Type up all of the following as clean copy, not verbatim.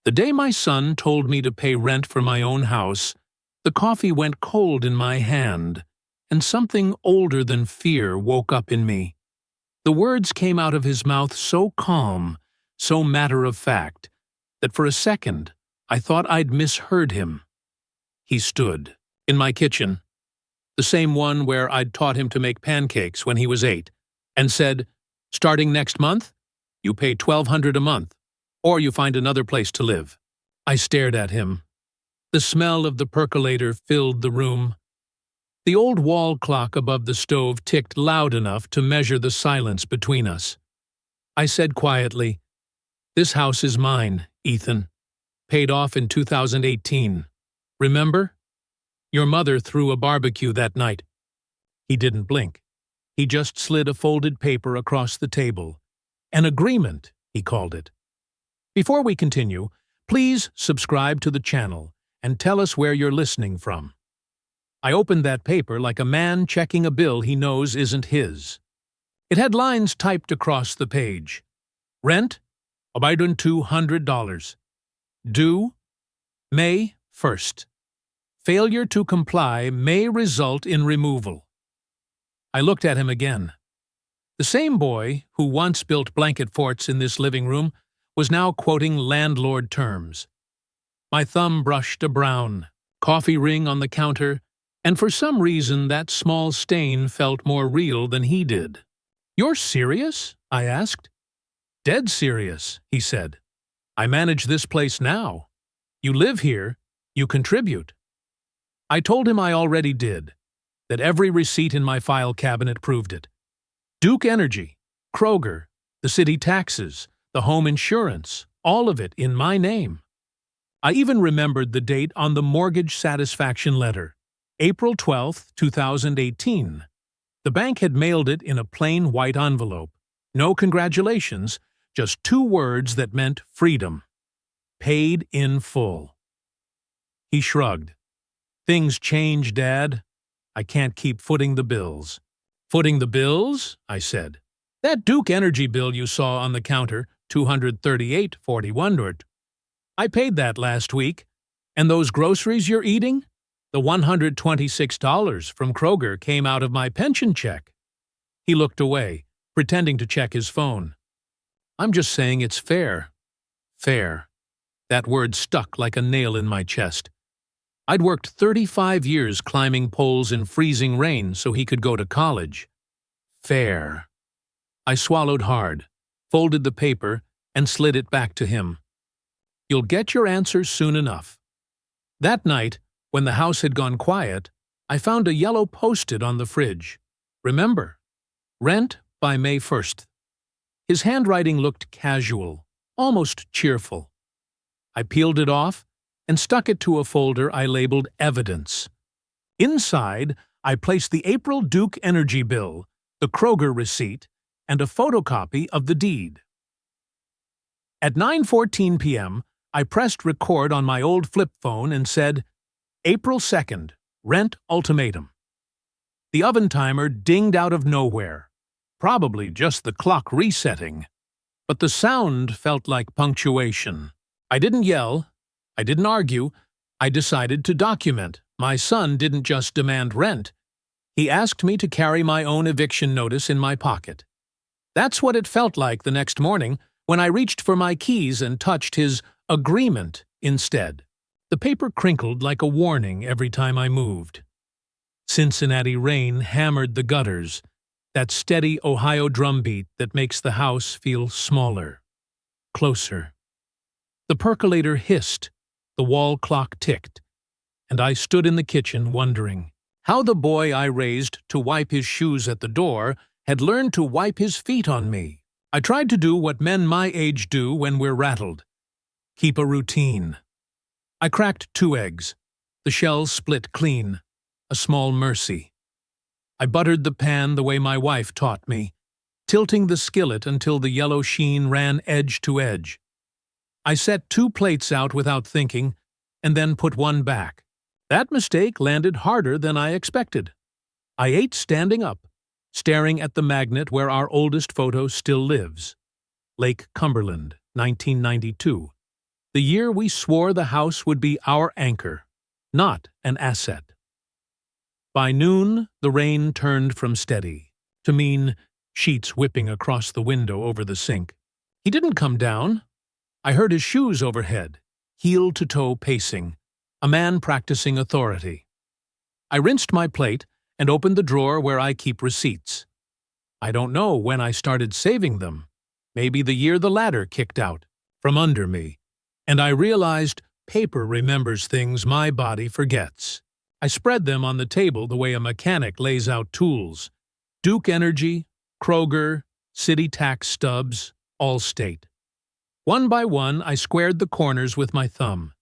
The day my son told me to pay rent for my own house, the coffee went cold in my hand, and something older than fear woke up in me. The words came out of his mouth so calm, so matter-of-fact, that for a second I thought I'd misheard him. He stood, in my kitchen, the same one where I'd taught him to make pancakes when he was 8, and said, "Starting next month, you pay $1,200 a month, or you find another place to live." I stared at him. The smell of the percolator filled the room. The old wall clock above the stove ticked loud enough to measure the silence between us. I said quietly, "This house is mine, Ethan. Paid off in 2018. Remember? Your mother threw a barbecue that night." He didn't blink. He just slid a folded paper across the table. An agreement, he called it. Before we continue, please subscribe to the channel and tell us where you're listening from. I opened that paper like a man checking a bill he knows isn't his. It had lines typed across the page. Rent, $200. Due, May 1st. Failure to comply may result in removal. I looked at him again. The same boy who once built blanket forts in this living room was now quoting landlord terms. My thumb brushed a brown coffee ring on the counter, and for some reason that small stain felt more real than he did. "You're serious?" I asked. "Dead serious," he said. "I manage this place now. You live here, you contribute." I told him I already did, that every receipt in my file cabinet proved it. Duke Energy, Kroger, the city taxes, the home insurance, all of it in my name. I even remembered the date on the mortgage satisfaction letter, April 12, 2018. The bank had mailed it in a plain white envelope. No congratulations, just 2 words that meant freedom. Paid in full. He shrugged. "Things change, Dad. I can't keep footing the bills." "Footing the bills?" I said. "That Duke Energy bill you saw on the counter, $238.41. I paid that last week. And those groceries you're eating? The $126 from Kroger came out of my pension check." He looked away, pretending to check his phone. "I'm just saying it's fair." Fair. That word stuck like a nail in my chest. I'd worked 35 years climbing poles in freezing rain so he could go to college. Fair. I swallowed hard, folded the paper, and slid it back to him. "You'll get your answer soon enough." That night, when the house had gone quiet, I found a yellow post-it on the fridge. Remember, rent by May 1st. His handwriting looked casual, almost cheerful. I peeled it off and stuck it to a folder I labeled Evidence. Inside, I placed the April Duke Energy bill, the Kroger receipt, and a photocopy of the deed. At 9:14 p.m., I pressed record on my old flip phone and said, "April 2nd, rent ultimatum." The oven timer dinged out of nowhere, probably just the clock resetting, but the sound felt like punctuation. I didn't yell. I didn't argue. I decided to document. My son didn't just demand rent. He asked me to carry my own eviction notice in my pocket. That's what it felt like the next morning when I reached for my keys and touched his agreement instead. The paper crinkled like a warning every time I moved. Cincinnati rain hammered the gutters, that steady Ohio drumbeat that makes the house feel smaller, closer. The percolator hissed, the wall clock ticked, and I stood in the kitchen wondering how the boy I raised to wipe his shoes at the door had learned to wipe his feet on me. I tried to do what men my age do when we're rattled. Keep a routine. I cracked 2 eggs. The shells split clean. A small mercy. I buttered the pan the way my wife taught me, tilting the skillet until the yellow sheen ran edge to edge. I set 2 plates out without thinking, and then put 1 back. That mistake landed harder than I expected. I ate standing up, staring at the magnet where our oldest photo still lives. Lake Cumberland, 1992. The year we swore the house would be our anchor, not an asset. By noon, the rain turned from steady to mean sheets whipping across the window over the sink. He didn't come down. I heard his shoes overhead, heel-to-toe pacing, a man practicing authority. I rinsed my plate and opened the drawer where I keep receipts. I don't know when I started saving them, maybe the year the ladder kicked out from under me, and I realized paper remembers things my body forgets. I spread them on the table the way a mechanic lays out tools. Duke Energy, Kroger, City Tax stubs, Allstate. One by one, I squared the corners with my thumb.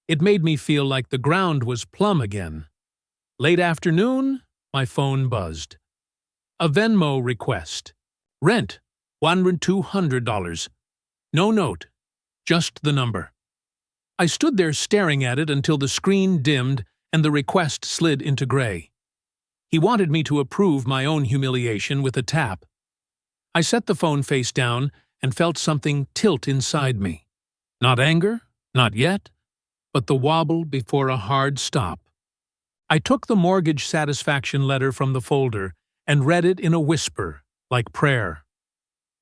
It made me feel like the ground was plumb again. Late afternoon, my phone buzzed. A Venmo request. Rent, $200. No note, just the number. I stood there staring at it until the screen dimmed and the request slid into gray. He wanted me to approve my own humiliation with a tap. I set the phone face down and felt something tilt inside me. Not anger, not yet, but the wobble before a hard stop. I took the mortgage satisfaction letter from the folder and read it in a whisper, like prayer.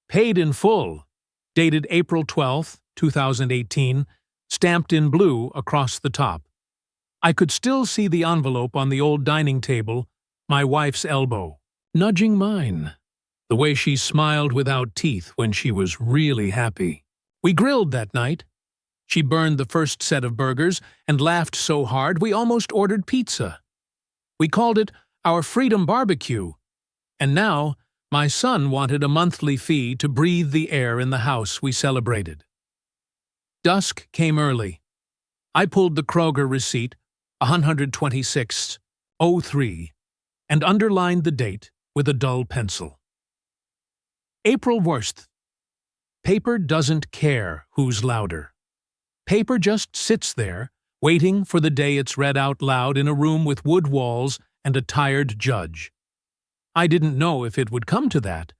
Paid in full, dated April 12, 2018, stamped in blue across the top. I could still see the envelope on the old dining table, my wife's elbow, nudging mine, the way she smiled without teeth when she was really happy. We grilled that night. She burned the first set of burgers and laughed so hard we almost ordered pizza. We called it our Freedom Barbecue, and now my son wanted a monthly fee to breathe the air in the house we celebrated. Dusk came early. I pulled the Kroger receipt, 126/03, and underlined the date with a dull pencil. April worst. Paper doesn't care who's louder. Paper just sits there, waiting for the day it's read out loud in a room with wood walls and a tired judge. I didn't know if it would come to that,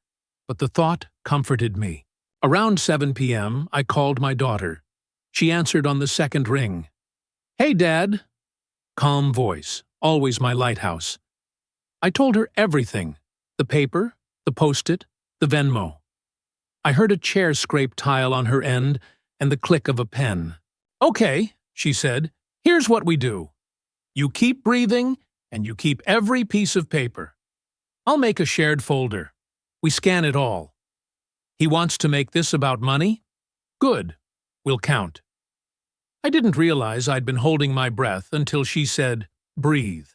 but the thought comforted me. Around 7 p.m., I called my daughter. She answered on the second ring. "Hey, Dad." Calm voice, always my lighthouse. I told her everything, the paper, the Post-it, the Venmo. I heard a chair scrape tile on her end and the click of a pen. "Okay," she said, "here's what we do. You keep breathing, and you keep every piece of paper. I'll make a shared folder. We scan it all. He wants to make this about money? Good. We'll count." I didn't realize I'd been holding my breath until she said, "Breathe."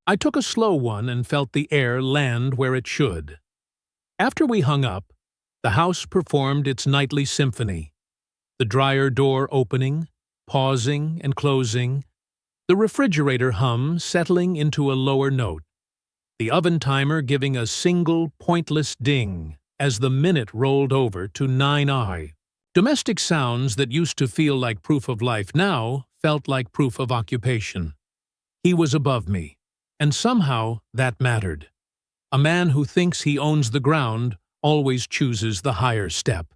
I took a slow one and felt the air land where it should. After we hung up, the house performed its nightly symphony. The dryer door opening, pausing and closing, the refrigerator hum settling into a lower note, the oven timer giving a single pointless ding as the minute rolled over to 9i. Domestic sounds that used to feel like proof of life now felt like proof of occupation. He was above me, and somehow that mattered. A man who thinks he owns the ground always chooses the higher step.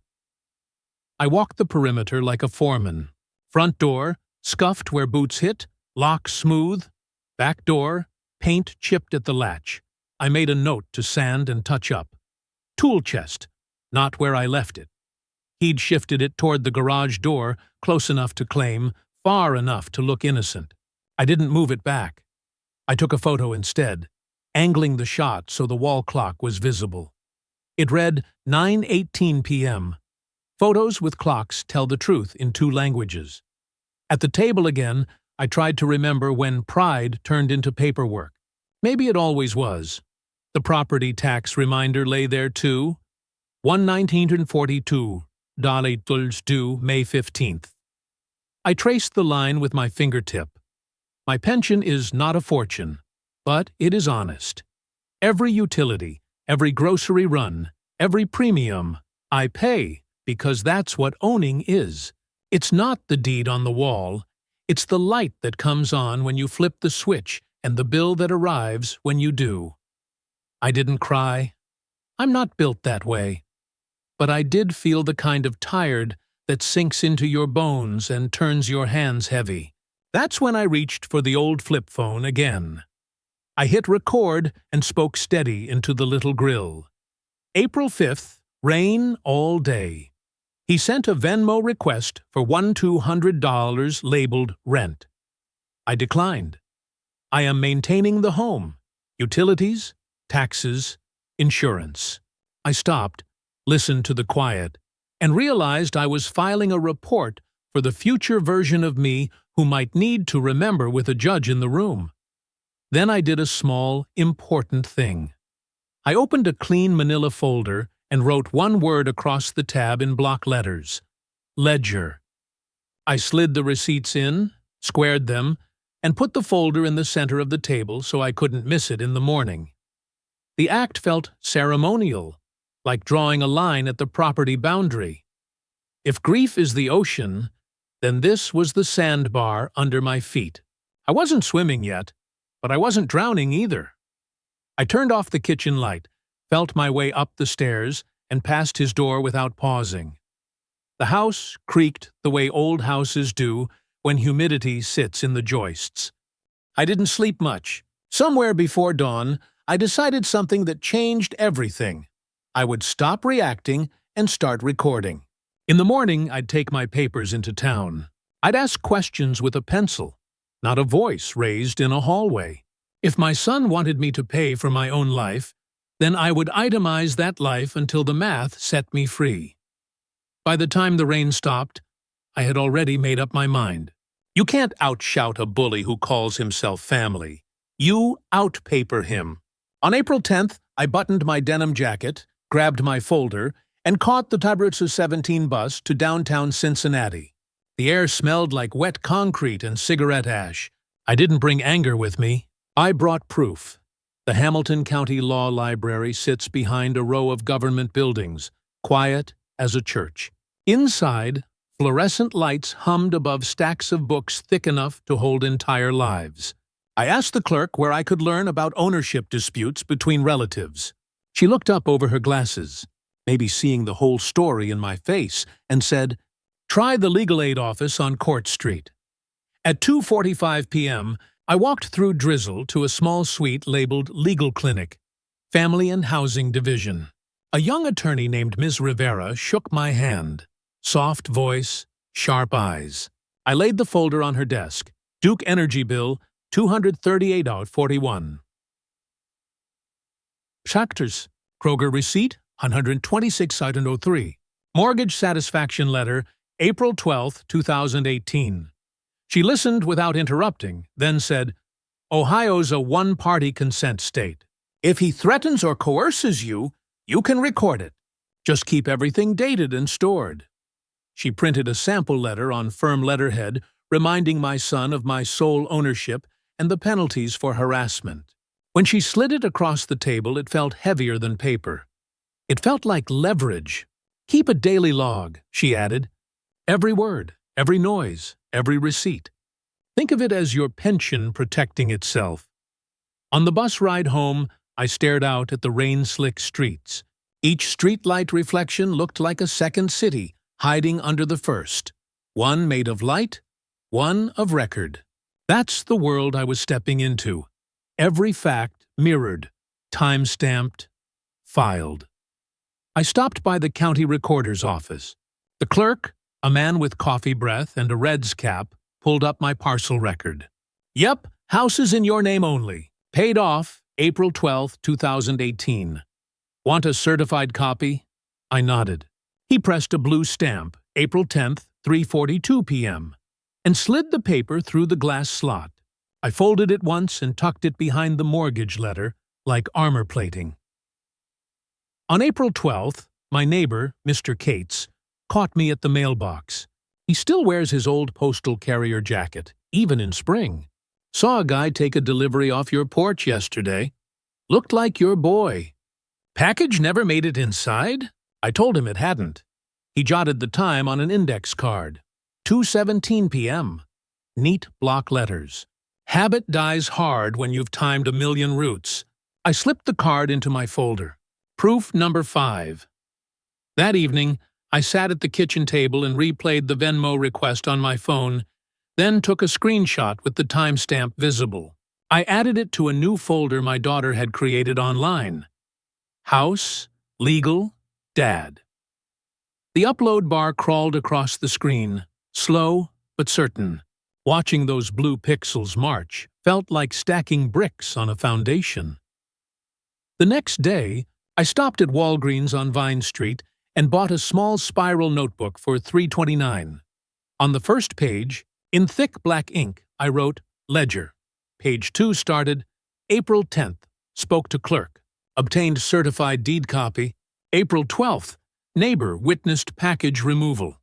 I walked the perimeter like a foreman. Front door, scuffed where boots hit, lock smooth. Back door, paint chipped at the latch. I made a note to sand and touch up. Tool chest, not where I left it. He'd shifted it toward the garage door, close enough to claim, far enough to look innocent. I didn't move it back. I took a photo instead, angling the shot so the wall clock was visible. It read 9:18 p.m. Photos with clocks tell the truth in 2 languages. At the table again, I tried to remember when pride turned into paperwork. Maybe it always was. The property tax reminder lay there too. 1/1942. Dollars due May 15th. I traced the line with my fingertip. My pension is not a fortune, but it is honest. Every utility, every grocery run, every premium, I pay because that's what owning is. It's not the deed on the wall. It's the light that comes on when you flip the switch and the bill that arrives when you do. I didn't cry. I'm not built that way. But I did feel the kind of tired that sinks into your bones and turns your hands heavy. That's when I reached for the old flip phone again. I hit record and spoke steady into the little grill. April 5th, rain all day. He sent a Venmo request for $1,200 labeled rent. I declined. I am maintaining the home, utilities, taxes, insurance. I stopped, listened to the quiet, and realized I was filing a report for the future version of me who might need to remember with a judge in the room. Then I did a small, important thing. I opened a clean manila folder and wrote one word across the tab in block letters: Ledger. I slid the receipts in, squared them, and put the folder in the center of the table so I couldn't miss it in the morning. The act felt ceremonial, like drawing a line at the property boundary. If grief is the ocean, then this was the sandbar under my feet. I wasn't swimming yet, but I wasn't drowning either. I turned off the kitchen light, felt my way up the stairs, and passed his door without pausing. The house creaked the way old houses do when humidity sits in the joists. I didn't sleep much. Somewhere before dawn, I decided something that changed everything. I would stop reacting and start recording. In the morning, I'd take my papers into town. I'd ask questions with a pencil, not a voice raised in a hallway. If my son wanted me to pay for my own life, then I would itemize that life until the math set me free. By the time the rain stopped, I had already made up my mind. You can't outshout a bully who calls himself family. You outpaper him. On April 10th, I buttoned my denim jacket, grabbed my folder, and caught the Tabritza 17 bus to downtown Cincinnati. The air smelled like wet concrete and cigarette ash. I didn't bring anger with me. I brought proof. The Hamilton County Law Library sits behind a row of government buildings, quiet as a church. Inside, fluorescent lights hummed above stacks of books thick enough to hold entire lives. I asked the clerk where I could learn about ownership disputes between relatives. She looked up over her glasses, maybe seeing the whole story in my face, and said, "Try the legal aid office on Court Street." At 2:45 p.m., I walked through drizzle to a small suite labeled Legal Clinic, Family and Housing Division. A young attorney named Ms. Rivera shook my hand. Soft voice, sharp eyes. I laid the folder on her desk. Duke Energy bill, $238.41. Schachters, Kroger receipt, 126.03. Mortgage satisfaction letter, April 12, 2018. She listened without interrupting, then said, "Ohio's a one-party consent state. If he threatens or coerces you, you can record it. Just keep everything dated and stored." She printed a sample letter on firm letterhead, reminding my son of my sole ownership and the penalties for harassment. When she slid it across the table, it felt heavier than paper. It felt like leverage. "Keep a daily log," she added. "Every word, every noise, every receipt. Think of it as your pension protecting itself." On the bus ride home, I stared out at the rain-slick streets. Each streetlight reflection looked like a second city, hiding under the first. One made of light, one of record. That's the world I was stepping into. Every fact mirrored, time-stamped, filed. I stopped by the county recorder's office. The clerk, a man with coffee breath and a Reds cap, pulled up my parcel record. "Yep, house is in your name only. Paid off, April 12, 2018. Want a certified copy?" I nodded. He pressed a blue stamp, April 10th, 3:42 p.m., and slid the paper through the glass slot. I folded it once and tucked it behind the mortgage letter, like armor plating. On April 12th, my neighbor, Mr. Cates, caught me at the mailbox. He still wears his old postal carrier jacket, even in spring. "Saw a guy take a delivery off your porch yesterday. Looked like your boy. Package never made it inside?" I told him it hadn't. He jotted the time on an index card. 2:17 p.m. Neat block letters. "Habit dies hard when you've timed a million routes." I slipped the card into my folder. Proof number 5. That evening, I sat at the kitchen table and replayed the Venmo request on my phone, then took a screenshot with the timestamp visible. I added it to a new folder my daughter had created online. House, Legal, Dad. The upload bar crawled across the screen, slow but certain. Watching those blue pixels march felt like stacking bricks on a foundation. The next day, I stopped at Walgreens on Vine Street and bought a small spiral notebook for $3.29. On the first page, in thick black ink, I wrote, Ledger. Page 2 started, April 10th, spoke to clerk, obtained certified deed copy. April 12th, neighbor witnessed package removal.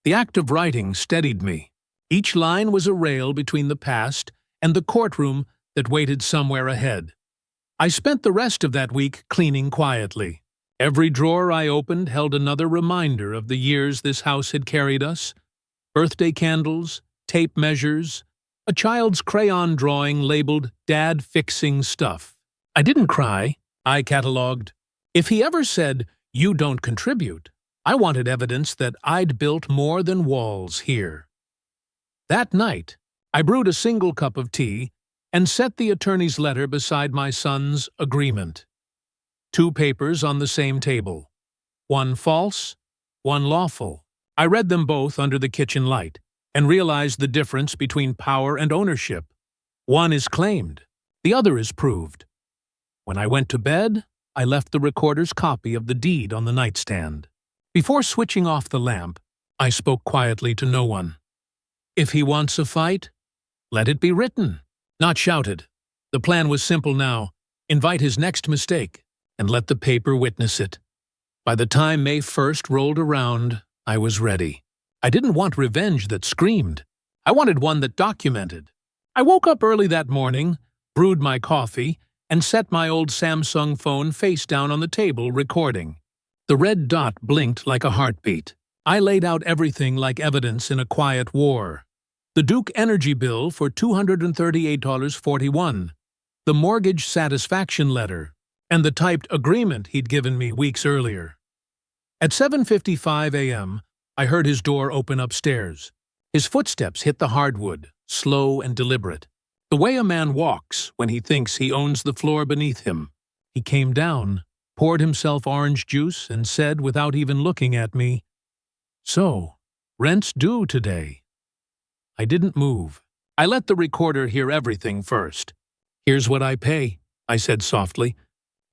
The act of writing steadied me. Each line was a rail between the past and the courtroom that waited somewhere ahead. I spent the rest of that week cleaning quietly. Every drawer I opened held another reminder of the years this house had carried us. Birthday candles, tape measures, a child's crayon drawing labeled Dad Fixing Stuff. I didn't cry, I cataloged. If he ever said, "You don't contribute," I wanted evidence that I'd built more than walls here. That night, I brewed a single cup of tea and set the attorney's letter beside my son's agreement. 2 papers on the same table. One false, one lawful. I read them both under the kitchen light and realized the difference between power and ownership. One is claimed, the other is proved. When I went to bed, I left the recorder's copy of the deed on the nightstand. Before switching off the lamp, I spoke quietly to no one. If he wants a fight, let it be written, not shouted. The plan was simple now. Invite his next mistake and let the paper witness it. By the time May 1st rolled around, I was ready. I didn't want revenge that screamed. I wanted one that documented. I woke up early that morning, brewed my coffee, and set my old Samsung phone face down on the table, recording. The red dot blinked like a heartbeat. I laid out everything like evidence in a quiet war. The Duke energy bill for $238.41, the mortgage satisfaction letter, and the typed agreement he'd given me weeks earlier. At 7:55 a.m., I heard his door open upstairs. His footsteps hit the hardwood, slow and deliberate. The way a man walks when he thinks he owns the floor beneath him. He came down, poured himself orange juice, and said without even looking at me, "So, rent's due today." I didn't move. I let the recorder hear everything first. "Here's what I pay," I said softly.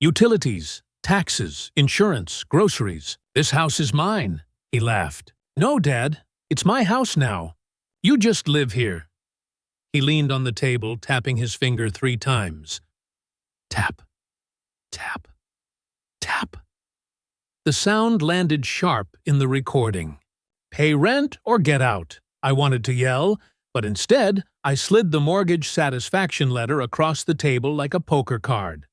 "Utilities, taxes, insurance, groceries. This house is mine." He laughed. "No, Dad, it's my house now. You just live here." He leaned on the table, tapping his finger 3 times. Tap, tap, tap. The sound landed sharp in the recording. "Pay rent or get out," I wanted to yell, but instead I slid the mortgage satisfaction letter across the table like a poker card.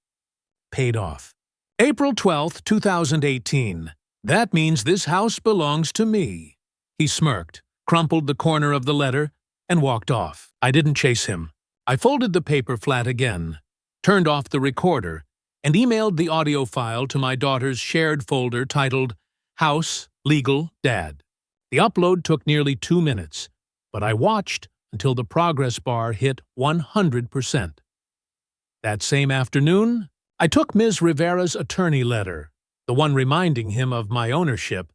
Paid off. April 12th, 2018. That means this house belongs to me. He smirked, crumpled the corner of the letter, and walked off. I didn't chase him. I folded the paper flat again, turned off the recorder, and emailed the audio file to my daughter's shared folder titled House, Legal, Dad. The upload took nearly 2 minutes, but I watched until the progress bar hit 100%. That same afternoon, I took Ms. Rivera's attorney letter, the one reminding him of my ownership,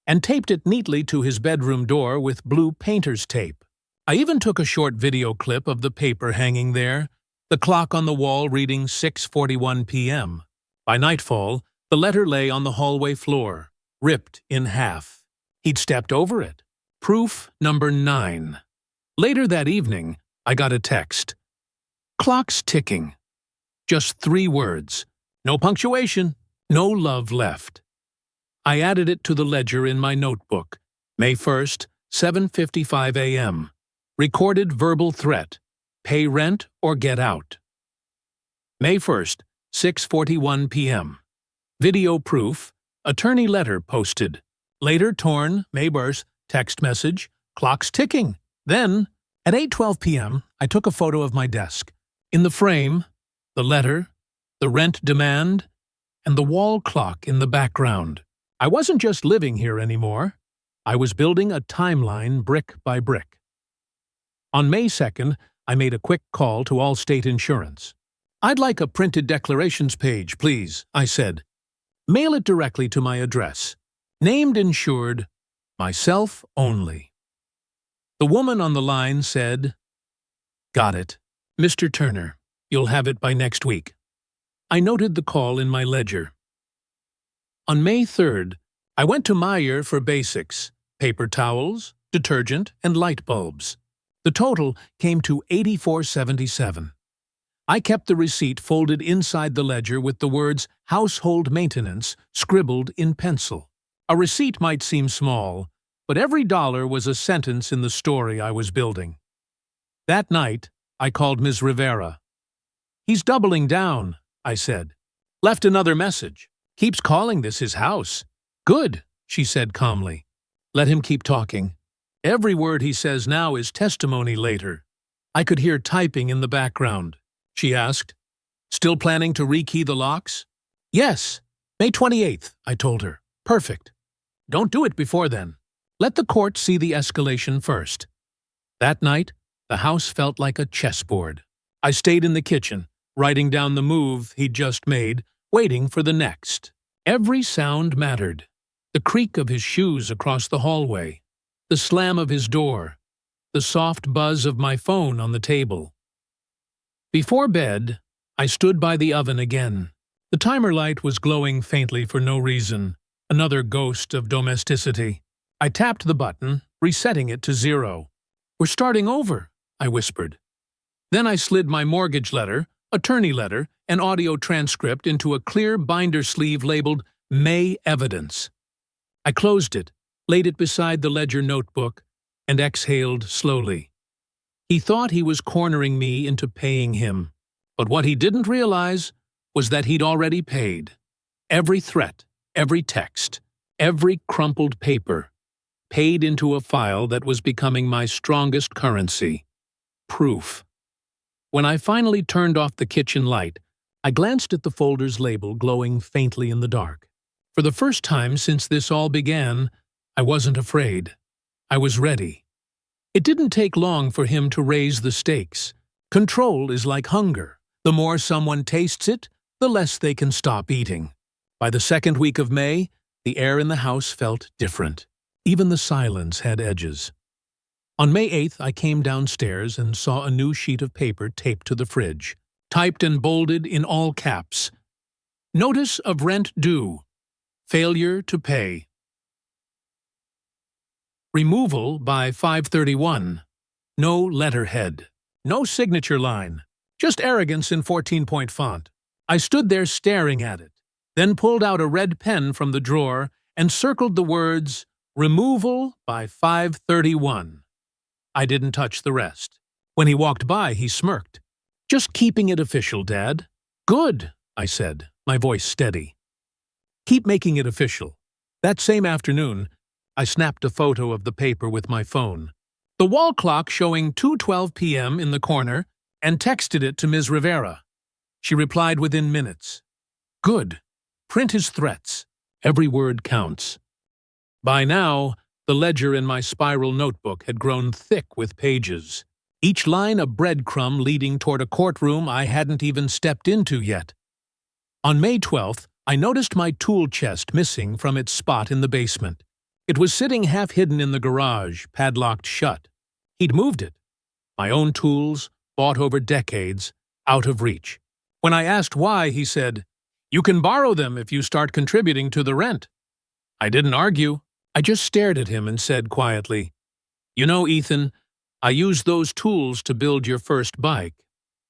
and taped it neatly to his bedroom door with blue painter's tape. I even took a short video clip of the paper hanging there, the clock on the wall reading 6:41 p.m. By nightfall, the letter lay on the hallway floor, ripped in half. He'd stepped over it. Proof number 9. Later that evening, I got a text. "Clock's ticking." Just 3 words. No punctuation, no love left. I added it to the ledger in my notebook. May 1st, 7:55 a.m. Recorded verbal threat. Pay rent or get out. May 1st, 6:41 p.m. Video proof. Attorney letter posted. Later torn, May 1st, text message. Clock's ticking. Then, at 8:12 p.m., I took a photo of my desk. In the frame, the letter, the rent demand, and the wall clock in the background. I wasn't just living here anymore. I was building a timeline brick by brick. On May 2nd, I made a quick call to Allstate Insurance. "I'd like a printed declarations page, please," I said. "Mail it directly to my address. Named insured, myself only." The woman on the line said, "Got it. Mr. Turner, you'll have it by next week." I noted the call in my ledger. On May 3rd, I went to Meijer for basics: paper towels, detergent, and light bulbs. The total came to $84.77. I kept the receipt folded inside the ledger with the words "household maintenance" scribbled in pencil. A receipt might seem small, but every dollar was a sentence in the story I was building. That night, I called Ms. Rivera. "He's doubling down," I said. "Left another message. Keeps calling this his house." "Good," she said calmly. "Let him keep talking. Every word he says now is testimony later." I could hear typing in the background. She asked, "Still planning to rekey the locks?" "Yes, May 28th, I told her. "Perfect. Don't do it before then. Let the court see the escalation first." That night, the house felt like a chessboard. I stayed in the kitchen, writing down the move he'd just made, waiting for the next. Every sound mattered. The creak of his shoes across the hallway, the slam of his door, the soft buzz of my phone on the table. Before bed, I stood by the oven again. The timer light was glowing faintly for no reason, another ghost of domesticity. I tapped the button, resetting it to 0. "We're starting over," I whispered. Then I slid my mortgage letter, attorney letter, and audio transcript into a clear binder sleeve labeled "May Evidence." I closed it, laid it beside the ledger notebook, and exhaled slowly. He thought he was cornering me into paying him, but what he didn't realize was that he'd already paid. Every threat, every text, every crumpled paper, paid into a file that was becoming my strongest currency: proof. When I finally turned off the kitchen light, I glanced at the folder's label glowing faintly in the dark. For the first time since this all began, I wasn't afraid. I was ready. It didn't take long for him to raise the stakes. Control is like hunger. The more someone tastes it, the less they can stop eating. By the second week of May, the air in the house felt different. Even the silence had edges. On May 8th, I came downstairs and saw a new sheet of paper taped to the fridge, typed and bolded in all caps. "Notice of rent due. Failure to pay. Removal by 5/31. No letterhead. No signature line. Just arrogance in 14-point font." I stood there staring at it, then pulled out a red pen from the drawer and circled the words, "Removal by 5/31. I didn't touch the rest. When he walked by, he smirked. "Just keeping it official, Dad." "Good," I said, my voice steady. "Keep making it official." That same afternoon, I snapped a photo of the paper with my phone, the wall clock showing 2:12 p.m. in the corner, and texted it to Ms. Rivera. She replied within minutes. "Good. Print his threats. Every word counts." By now, the ledger in my spiral notebook had grown thick with pages, each line a breadcrumb leading toward a courtroom I hadn't even stepped into yet. On May 12th, I noticed my tool chest missing from its spot in the basement. It was sitting half-hidden in the garage, padlocked shut. He'd moved it. My own tools, bought over decades, out of reach. When I asked why, he said, "You can borrow them if you start contributing to the rent." I didn't argue. I just stared at him and said quietly, "You know, Ethan, I used those tools to build your first bike."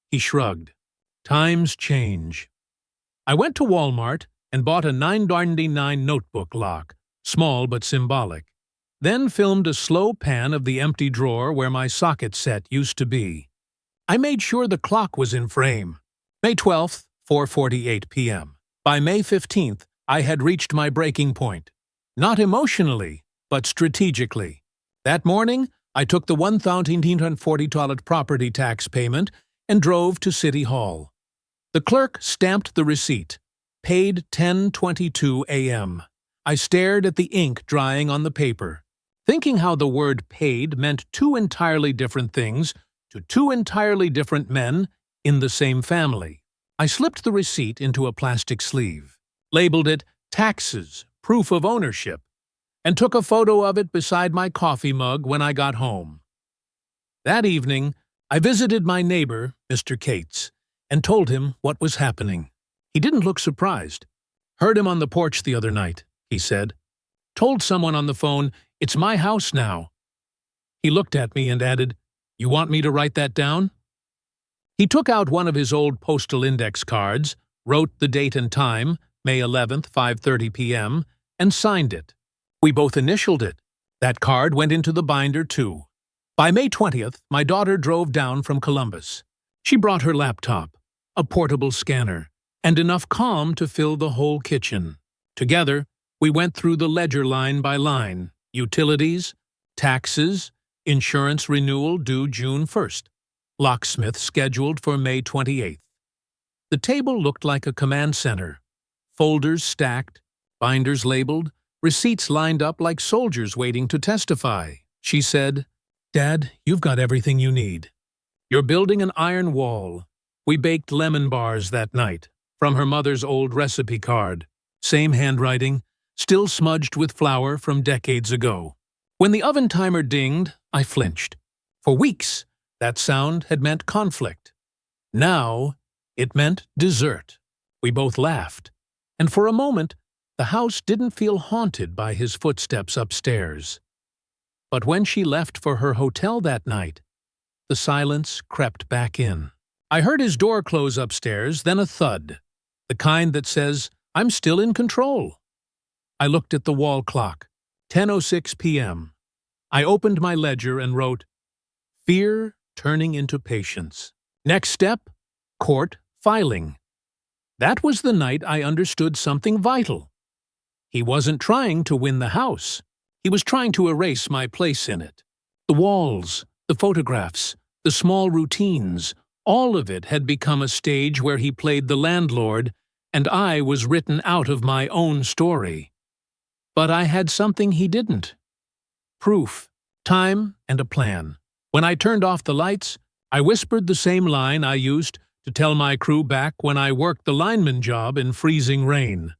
He shrugged. Times change. I went to Walmart and bought a $9.99 notebook lock, small but symbolic. Then filmed a slow pan of the empty drawer where my socket set used to be. I made sure the clock was in frame. May 12th, 4:48 p.m. By May 15th, I had reached my breaking point. Not emotionally, but strategically. That morning, I took the $1,940 property tax payment and drove to City Hall. The clerk stamped the receipt, paid 10:22 a.m. I stared at the ink drying on the paper, thinking how the word paid meant two entirely different things to two entirely different men in the same family. I slipped the receipt into a plastic sleeve, labeled it Taxes, Proof of Ownership, and took a photo of it beside my coffee mug when I got home. That evening, I visited my neighbor, Mr. Cates, and told him what was happening. He didn't look surprised. "Heard him on the porch the other night," he said. "Told someone on the phone, it's my house now." He looked at me and added, "You want me to write that down?" He took out one of his old postal index cards, wrote the date and time, May 11th, 5:30 p.m., and signed it. We both initialed it. That card went into the binder, too. By May 20th, my daughter drove down from Columbus. She brought her laptop, a portable scanner, and enough calm to fill the whole kitchen. Together, we went through the ledger line by line: utilities, taxes, insurance renewal due June 1st, locksmith scheduled for May 28th. The table looked like a command center. Folders stacked, binders labeled, receipts lined up like soldiers waiting to testify. She said, "Dad, you've got everything you need. You're building an iron wall." We baked lemon bars that night, from her mother's old recipe card. Same handwriting, still smudged with flour from decades ago. When the oven timer dinged, I flinched. For weeks, that sound had meant conflict. Now, it meant dessert. We both laughed, and for a moment, the house didn't feel haunted by his footsteps upstairs. But when she left for her hotel that night, the silence crept back in. I heard his door close upstairs, then a thud, the kind that says, "I'm still in control." I looked at the wall clock, 10:06 p.m. I opened my ledger and wrote, "Fear turning into patience. Next step, court filing." That was the night I understood something vital. He wasn't trying to win the house. He was trying to erase my place in it. The walls, the photographs, the small routines, all of it had become a stage where he played the landlord, and I was written out of my own story. But I had something he didn't. Proof, time, and a plan. When I turned off the lights, I whispered the same line I used to tell my crew back when I worked the lineman job in freezing rain.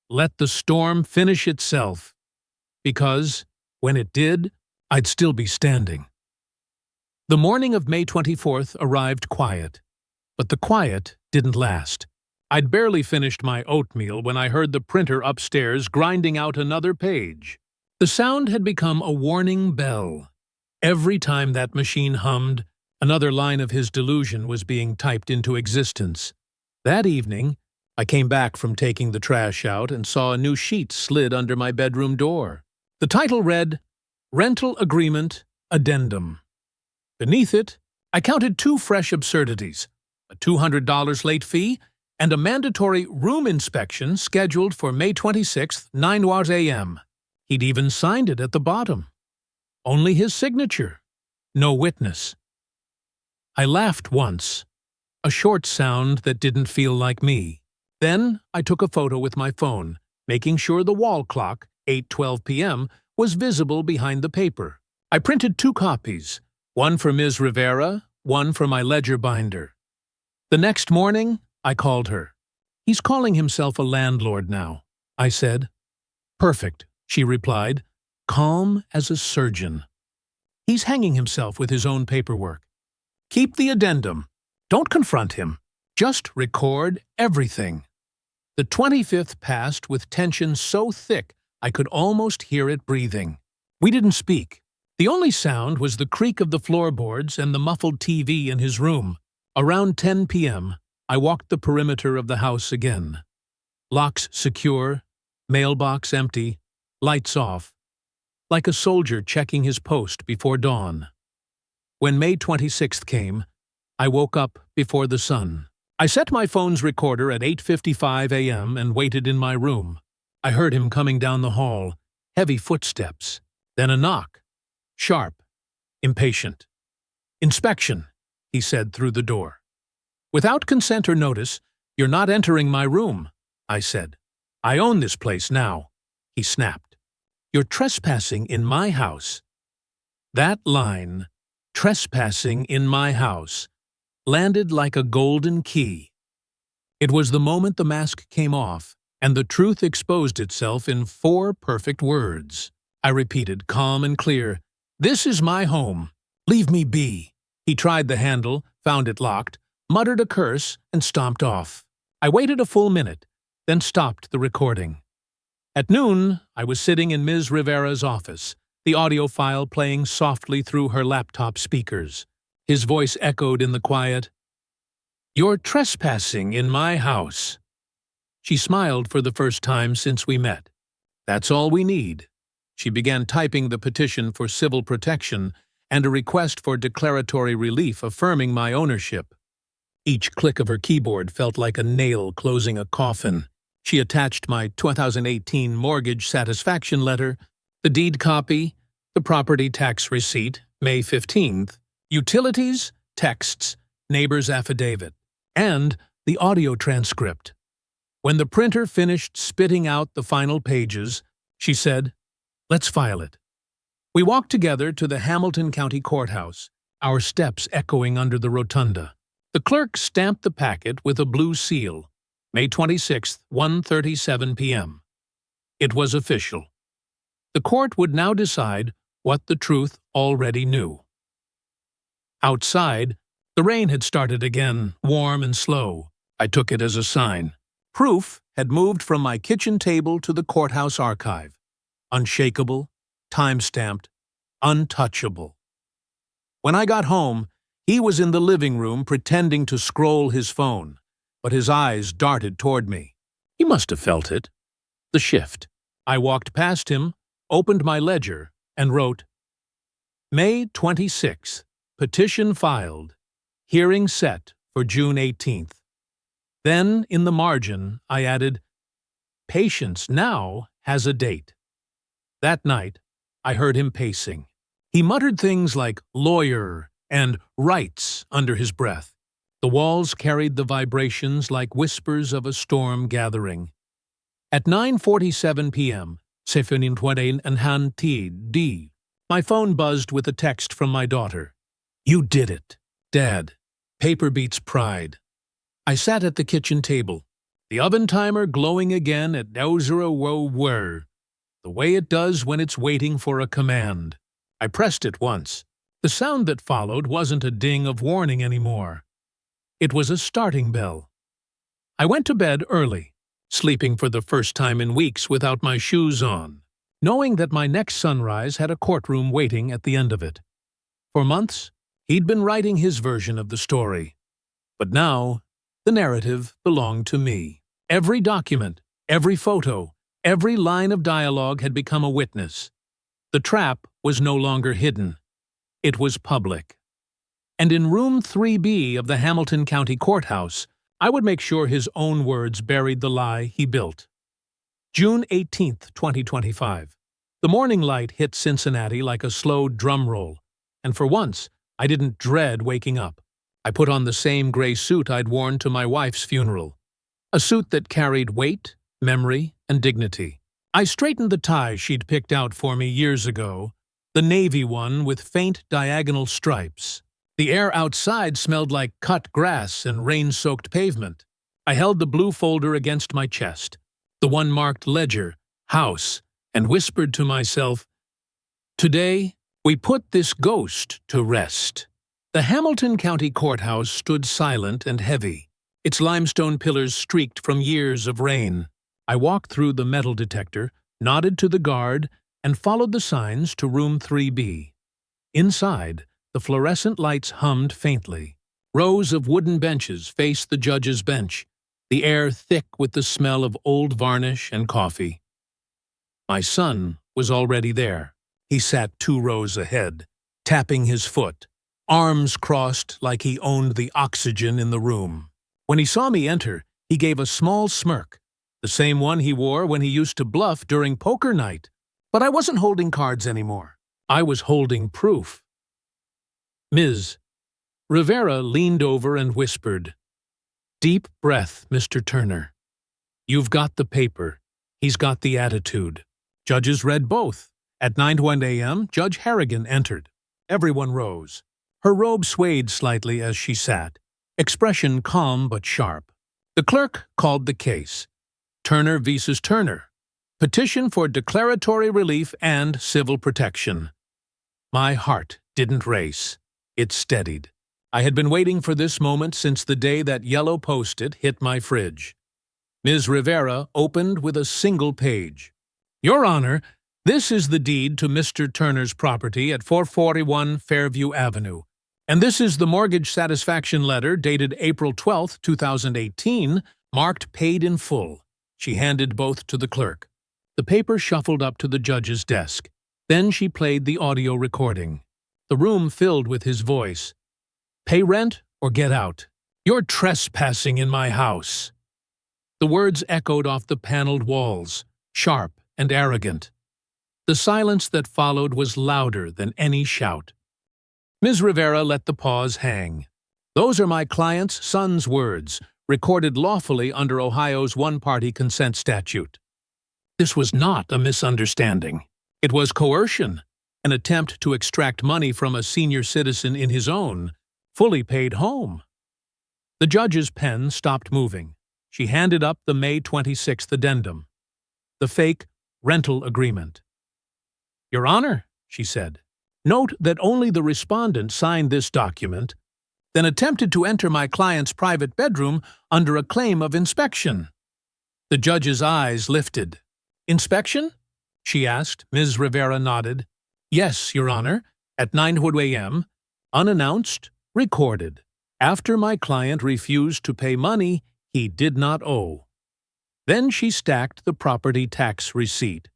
Let the storm finish itself. Because, when it did, I'd still be standing. The morning of May 24th arrived quiet, but the quiet didn't last. I'd barely finished my oatmeal when I heard the printer upstairs grinding out another page. The sound had become a warning bell. Every time that machine hummed, another line of his delusion was being typed into existence. That evening, I came back from taking the trash out and saw a new sheet slid under my bedroom door. The title read, "Rental Agreement Addendum." Beneath it, I counted two fresh absurdities: a $200 late fee and a mandatory room inspection scheduled for May 26th, 9 a.m. He'd even signed it at the bottom. Only his signature. No witness. I laughed once, a short sound that didn't feel like me. Then I took a photo with my phone, making sure the wall clock, 8:12 p.m., was visible behind the paper. I printed 2 copies, one for Ms. Rivera, one for my ledger binder. The next morning, I called her. "He's calling himself a landlord now," I said. "Perfect," she replied, calm as a surgeon. "He's hanging himself with his own paperwork. Keep the addendum. Don't confront him. Just record everything." The 25th passed with tension so thick I could almost hear it breathing. We didn't speak. The only sound was the creak of the floorboards and the muffled TV in his room. Around 10 p.m., I walked the perimeter of the house again. Locks secure, mailbox empty, lights off, like a soldier checking his post before dawn. When May 26th came, I woke up before the sun. I set my phone's recorder at 8:55 a.m. and waited in my room. I heard him coming down the hall, heavy footsteps, then a knock. Sharp, impatient. "Inspection," he said through the door. "Without consent or notice, you're not entering my room," I said. "I own this place now." he snapped. "You're trespassing in my house." That line, "trespassing in my house," landed like a golden key. It was the moment the mask came off, and the truth exposed itself in 4 perfect words. I repeated, calm and clear, "This is my home. Leave me be." He tried the handle, found it locked, muttered a curse, and stomped off. I waited a full minute, then stopped the recording. At noon, I was sitting in Ms. Rivera's office, the audio file playing softly through her laptop speakers. His voice echoed in the quiet, "You're trespassing in my house." She smiled for the first time since we met. "That's all we need." She began typing the petition for civil protection and a request for declaratory relief affirming my ownership. Each click of her keyboard felt like a nail closing a coffin. She attached my 2018 mortgage satisfaction letter, the deed copy, the property tax receipt, May 15th, utilities, texts, neighbor's affidavit, and the audio transcript. When the printer finished spitting out the final pages, she said, "Let's file it." We walked together to the Hamilton County Courthouse, our steps echoing under the rotunda. The clerk stamped the packet with a blue seal, May 26th, 1:37 p.m. It was official. The court would now decide what the truth already knew. Outside, the rain had started again, warm and slow. I took it as a sign. Proof had moved from my kitchen table to the courthouse archive. Unshakable, time-stamped, untouchable. When I got home, he was in the living room pretending to scroll his phone, but his eyes darted toward me. He must have felt it. The shift. I walked past him, opened my ledger, and wrote, May 26th, petition filed, hearing set for June 18th. Then, in the margin, I added, Patience now has a date. That night, I heard him pacing. He muttered things like lawyer and rights under his breath. The walls carried the vibrations like whispers of a storm gathering. At 9:47 p.m., my phone buzzed with a text from my daughter. "You did it, Dad. Paper beats pride." I sat at the kitchen table, the oven timer glowing again at 00:00, the way it does when it's waiting for a command. I pressed it once. The sound that followed wasn't a ding of warning anymore. It was a starting bell. I went to bed early, sleeping for the first time in weeks without my shoes on, knowing that my next sunrise had a courtroom waiting at the end of it. For months, he'd been writing his version of the story. But now, the narrative belonged to me. Every document, every photo, every line of dialogue had become a witness. The trap was no longer hidden. It was public. And in room 3B of the Hamilton County Courthouse, I would make sure his own words buried the lie he built. June 18th, 2025. The morning light hit Cincinnati like a slow drum roll, and for once, I didn't dread waking up. I put on the same gray suit I'd worn to my wife's funeral, a suit that carried weight, memory, and dignity. I straightened the tie she'd picked out for me years ago, the navy one with faint diagonal stripes. The air outside smelled like cut grass and rain-soaked pavement. I held the blue folder against my chest, the one marked Ledger, House, and whispered to myself, Today, we put this ghost to rest. The Hamilton County Courthouse stood silent and heavy, its limestone pillars streaked from years of rain. I walked through the metal detector, nodded to the guard, and followed the signs to room 3B. Inside, the fluorescent lights hummed faintly. Rows of wooden benches faced the judge's bench, the air thick with the smell of old varnish and coffee. My son was already there. He sat 2 rows ahead, tapping his foot, arms crossed like he owned the oxygen in the room. When he saw me enter, he gave a small smirk, the same one he wore when he used to bluff during poker night. But I wasn't holding cards anymore. I was holding proof. Ms. Rivera leaned over and whispered, Deep breath, Mr. Turner. You've got the paper. He's got the attitude. Judges read both. At 9:01 a.m., Judge Harrigan entered. Everyone rose. Her robe swayed slightly as she sat, expression calm but sharp. The clerk called the case. Turner v. Turner. Petition for declaratory relief and civil protection. My heart didn't race. It steadied. I had been waiting for this moment since the day that yellow Post-it hit my fridge. Ms. Rivera opened with a single page. Your Honor, this is the deed to Mr. Turner's property at 441 Fairview Avenue, and this is the mortgage satisfaction letter dated April 12, 2018, marked paid in full. She handed both to the clerk. The paper shuffled up to the judge's desk. Then she played the audio recording. The room filled with his voice. Pay rent or get out. You're trespassing in my house. The words echoed off the paneled walls, sharp and arrogant. The silence that followed was louder than any shout. Ms. Rivera let the pause hang. Those are my client's son's words, recorded lawfully under Ohio's one-party consent statute. This was not a misunderstanding. It was coercion, an attempt to extract money from a senior citizen in his own, fully paid home. The judge's pen stopped moving. She handed up the May 26th addendum, the fake rental agreement. Your Honor, she said, note that only the respondent signed this document, then attempted to enter my client's private bedroom under a claim of inspection. The judge's eyes lifted. Inspection? She asked. Ms. Rivera nodded. Yes, Your Honor, at 9:00 a.m., unannounced, recorded, after my client refused to pay money he did not owe. Then she stacked the property tax receipt,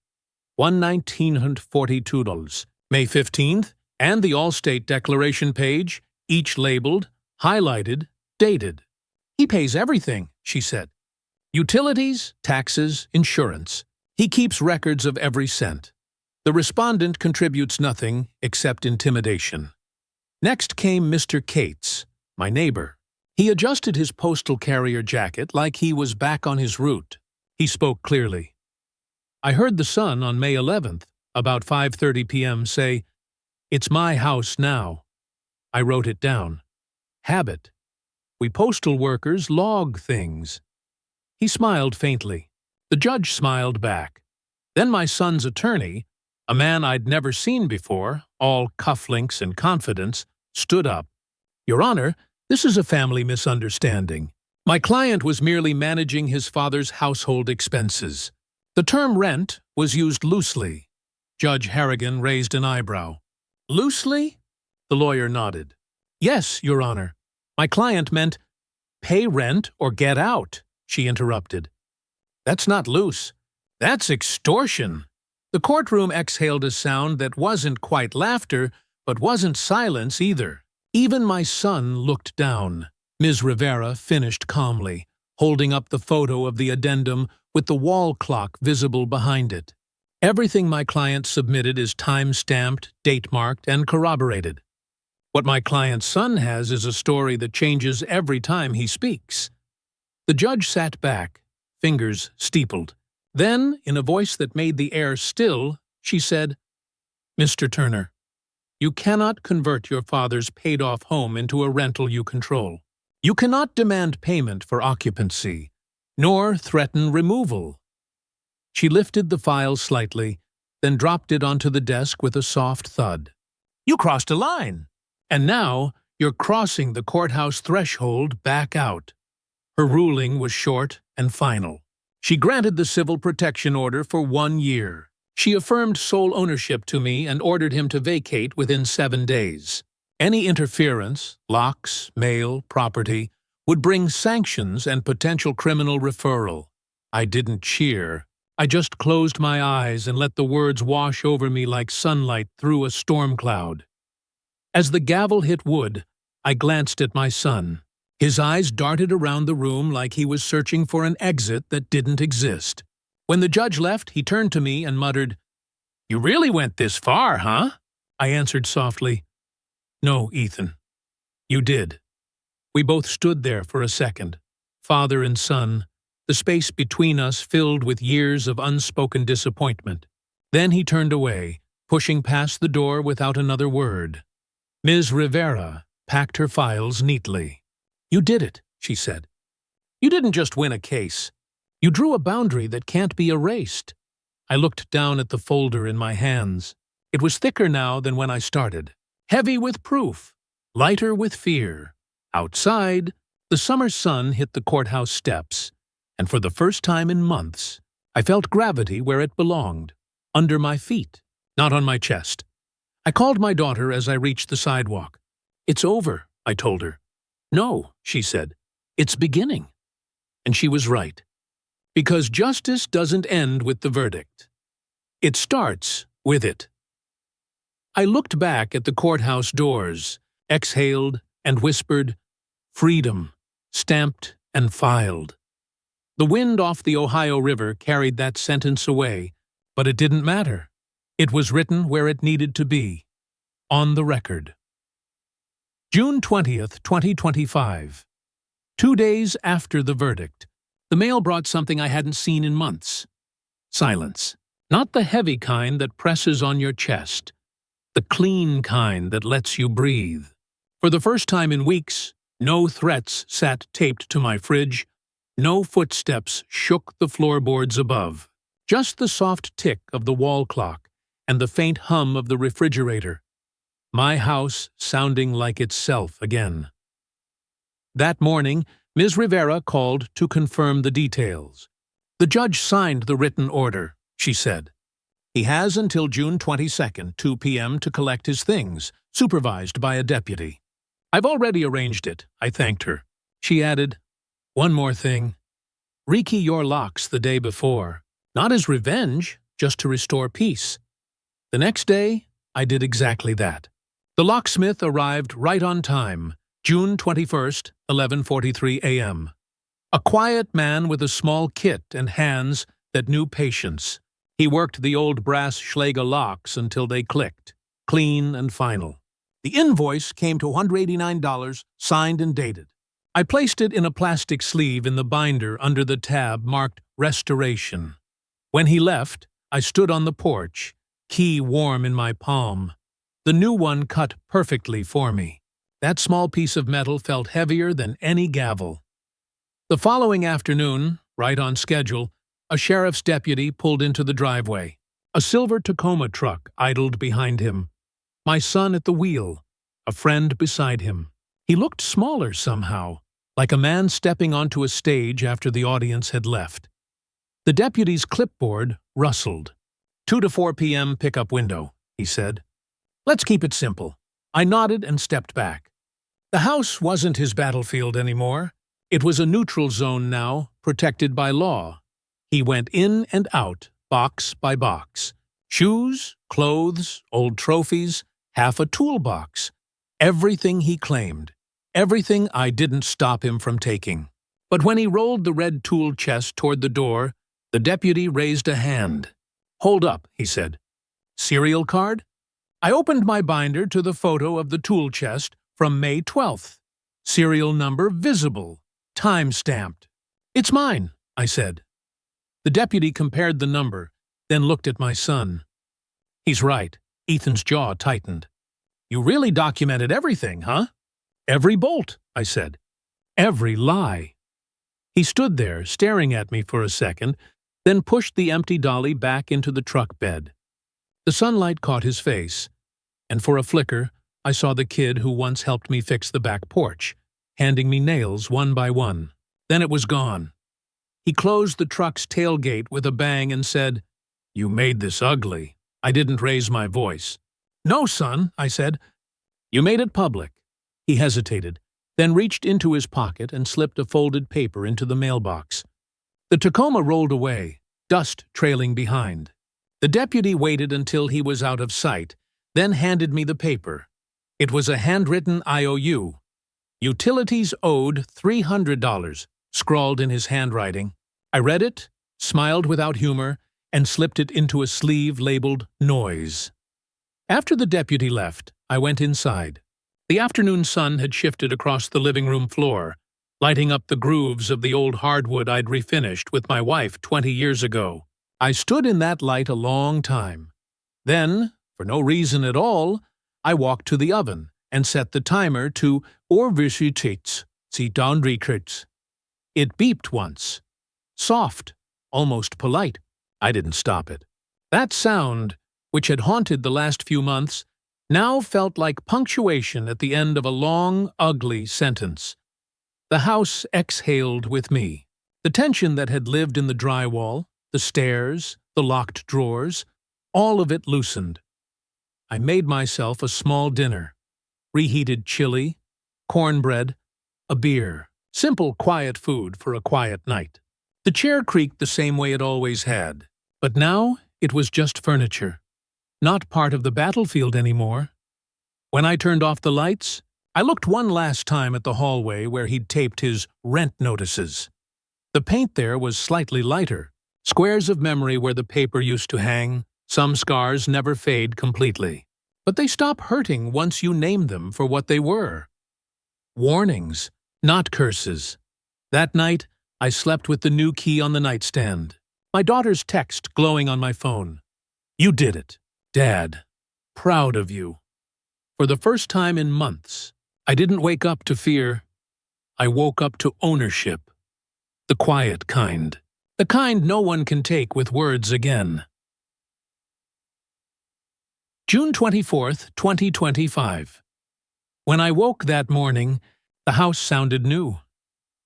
$119.42, May 15th, and the Allstate declaration page, each labeled, highlighted, dated. He pays everything, she said. Utilities, taxes, insurance. He keeps records of every cent. The respondent contributes nothing except intimidation. Next came Mr. Cates, my neighbor. He adjusted his postal carrier jacket like he was back on his route. He spoke clearly. I heard the son on May 11th, about 5:30 p.m., say, "It's my house now." I wrote it down. Habit. We postal workers log things. He smiled faintly. The judge smiled back. Then my son's attorney, a man I'd never seen before, all cufflinks and confidence, stood up. Your Honor, this is a family misunderstanding. My client was merely managing his father's household expenses. The term rent was used loosely. Judge Harrigan raised an eyebrow. Loosely? The lawyer nodded. Yes, Your Honor. My client meant, pay rent or get out, she interrupted. That's not loose. That's extortion. The courtroom exhaled a sound that wasn't quite laughter, but wasn't silence either. Even my son looked down. Ms. Rivera finished calmly, holding up the photo of the addendum with the wall clock visible behind it. Everything my client submitted is time-stamped, date-marked, and corroborated. What my client's son has is a story that changes every time he speaks. The judge sat back, fingers steepled. Then, in a voice that made the air still, she said, Mr. Turner, you cannot convert your father's paid-off home into a rental you control. You cannot demand payment for occupancy, nor threaten removal. She lifted the file slightly, then dropped it onto the desk with a soft thud. You crossed a line, and now you're crossing the courthouse threshold back out. Her ruling was short and final. She granted the civil protection order for 1 year. She affirmed sole ownership to me and ordered him to vacate within 7 days. Any interference, locks, mail, property, would bring sanctions and potential criminal referral. I didn't cheer. I just closed my eyes and let the words wash over me like sunlight through a storm cloud. As the gavel hit wood, I glanced at my son. His eyes darted around the room like he was searching for an exit that didn't exist. When the judge left, he turned to me and muttered, You really went this far, huh? I answered softly, No, Ethan. You did. We both stood there for a second, father and son, the space between us filled with years of unspoken disappointment. Then he turned away, pushing past the door without another word. Ms. Rivera packed her files neatly. "You did it," she said. "You didn't just win a case. You drew a boundary that can't be erased." I looked down at the folder in my hands. It was thicker now than when I started, heavy with proof, lighter with fear. Outside, the summer sun hit the courthouse steps, and for the first time in months, I felt gravity where it belonged, under my feet, not on my chest. I called my daughter as I reached the sidewalk. "It's over," I told her. "No," she said. "It's beginning." And she was right. Because justice doesn't end with the verdict. It starts with it. I looked back at the courthouse doors, exhaled and whispered, "Freedom," stamped and filed. The wind off the Ohio River carried that sentence away, but it didn't matter. It was written where it needed to be, on the record. June 20th, 2025. 2 days after the verdict, the mail brought something I hadn't seen in months. Silence. Not the heavy kind that presses on your chest. The clean kind that lets you breathe. For the first time in weeks, no threats sat taped to my fridge. No footsteps shook the floorboards above. Just the soft tick of the wall clock and the faint hum of the refrigerator. My house sounding like itself again. That morning, Ms. Rivera called to confirm the details. "The judge signed the written order," she said. "He has until June 22nd, 2 p.m. to collect his things, supervised by a deputy. I've already arranged it," I thanked her. She added, "One more thing. Rekey your locks the day before. Not as revenge, just to restore peace." The next day, I did exactly that. The locksmith arrived right on time, June 21st, 11:43 a.m. A quiet man with a small kit and hands that knew patience. He worked the old brass Schlegel locks until they clicked, clean and final. The invoice came to $189, signed and dated. I placed it in a plastic sleeve in the binder under the tab marked Restoration. When he left, I stood on the porch, key warm in my palm. The new one cut perfectly for me. That small piece of metal felt heavier than any gavel. The following afternoon, right on schedule, a sheriff's deputy pulled into the driveway. A silver Tacoma truck idled behind him. My son at the wheel, a friend beside him. He looked smaller somehow, like a man stepping onto a stage after the audience had left. The deputy's clipboard rustled. 2 to 4 p.m. pickup window, he said. "Let's keep it simple." I nodded and stepped back. The house wasn't his battlefield anymore. It was a neutral zone now, protected by law. He went in and out, box by box. Shoes, clothes, old trophies, half a toolbox. Everything he claimed. Everything I didn't stop him from taking. But when he rolled the red tool chest toward the door, the deputy raised a hand. "Hold up," he said. "Serial card?" I opened my binder to the photo of the tool chest from May 12th. Serial number visible. Time-stamped. "It's mine," I said. The deputy compared the number, then looked at my son. "He's right." Ethan's jaw tightened. "You really documented everything, huh?" "Every bolt," I said. "Every lie." He stood there, staring at me for a second, then pushed the empty dolly back into the truck bed. The sunlight caught his face, and for a flicker, I saw the kid who once helped me fix the back porch, handing me nails one by one. Then it was gone. He closed the truck's tailgate with a bang and said, "You made this ugly." I didn't raise my voice. "No, son," I said. "You made it public." He hesitated, then reached into his pocket and slipped a folded paper into the mailbox. The Tacoma rolled away, dust trailing behind. The deputy waited until he was out of sight, then handed me the paper. It was a handwritten IOU. "Utilities owed $300, scrawled in his handwriting. I read it, smiled without humor, and slipped it into a sleeve labeled Noise. After the deputy left, I went inside. The afternoon sun had shifted across the living room floor, lighting up the grooves of the old hardwood I'd refinished with my wife 20 years ago. I stood in that light a long time. Then, for no reason at all, I walked to the oven and set the timer to Orvisitits, Sitandrikrits. It beeped once. Soft, almost polite. I didn't stop it. That sound, which had haunted the last few months, now felt like punctuation at the end of a long, ugly sentence. The house exhaled with me. The tension that had lived in the drywall, the stairs, the locked drawers, all of it loosened. I made myself a small dinner. Reheated chili, cornbread, a beer. Simple, quiet food for a quiet night. The chair creaked the same way it always had, but now it was just furniture, not part of the battlefield anymore. When I turned off the lights, I looked one last time at the hallway where he'd taped his rent notices. The paint there was slightly lighter, squares of memory where the paper used to hang. Some scars never fade completely, but they stop hurting once you name them for what they were. Warnings, not curses. That night, I slept with the new key on the nightstand. My daughter's text glowing on my phone. "You did it, Dad. Proud of you." For the first time in months, I didn't wake up to fear. I woke up to ownership. The quiet kind. The kind no one can take with words again. June 24th, 2025. When I woke that morning, the house sounded new,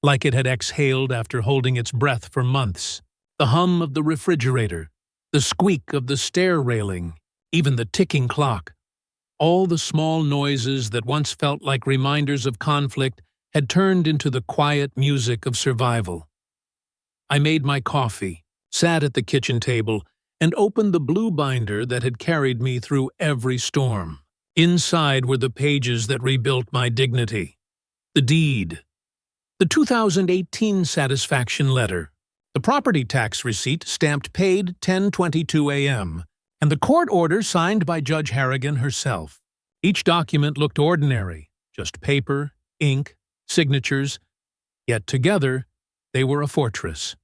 like it had exhaled after holding its breath for months. The hum of the refrigerator, the squeak of the stair railing, even the ticking clock. All the small noises that once felt like reminders of conflict had turned into the quiet music of survival. I made my coffee, sat at the kitchen table, and opened the blue binder that had carried me through every storm. Inside were the pages that rebuilt my dignity. The deed. The 2018 satisfaction letter. The property tax receipt stamped paid 10:22 a.m., and the court order signed by Judge Harrigan herself. Each document looked ordinary, just paper, ink, signatures, yet together they were a fortress.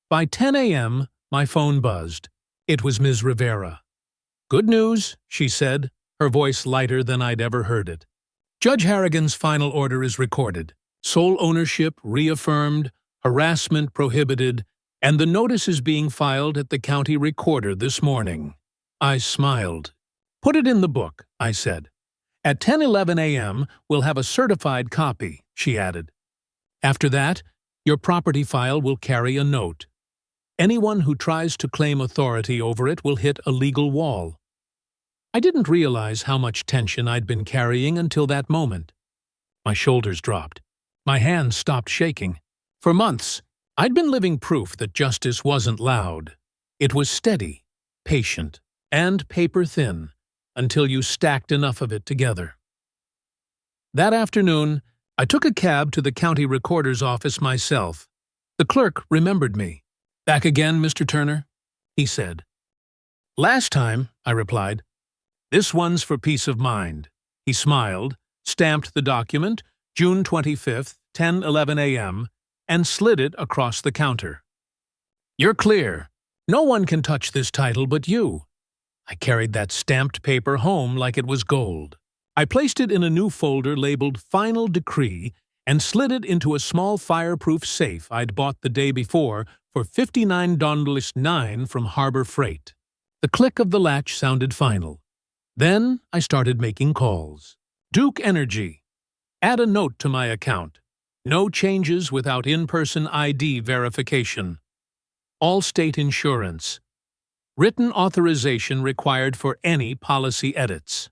By 10 a.m., my phone buzzed. It was Ms. Rivera. "Good news," she said, her voice lighter than I'd ever heard it. "Judge Harrigan's final order is recorded. Sole ownership reaffirmed, harassment prohibited, and the notice is being filed at the county recorder this morning." I smiled. "Put it in the book," I said. "At 10:11 a.m., we'll have a certified copy," she added. "After that, your property file will carry a note. Anyone who tries to claim authority over it will hit a legal wall." I didn't realize how much tension I'd been carrying until that moment. My shoulders dropped. My hands stopped shaking. For months, I'd been living proof that justice wasn't loud. It was steady, patient, and paper-thin, until you stacked enough of it together. That afternoon, I took a cab to the county recorder's office myself. The clerk remembered me. "Back again, Mr. Turner?" he said. "Last time," I replied. "This one's for peace of mind." He smiled, stamped the document, June 25th, 10:11 a.m., and slid it across the counter. "You're clear. No one can touch this title but you." I carried that stamped paper home like it was gold. I placed it in a new folder labeled Final Decree and slid it into a small fireproof safe I'd bought the day before for $59.9 from Harbor Freight. The click of the latch sounded final. Then I started making calls. Duke Energy. Add a note to my account. No changes without in-person ID verification. Allstate Insurance. Written authorization required for any policy edits.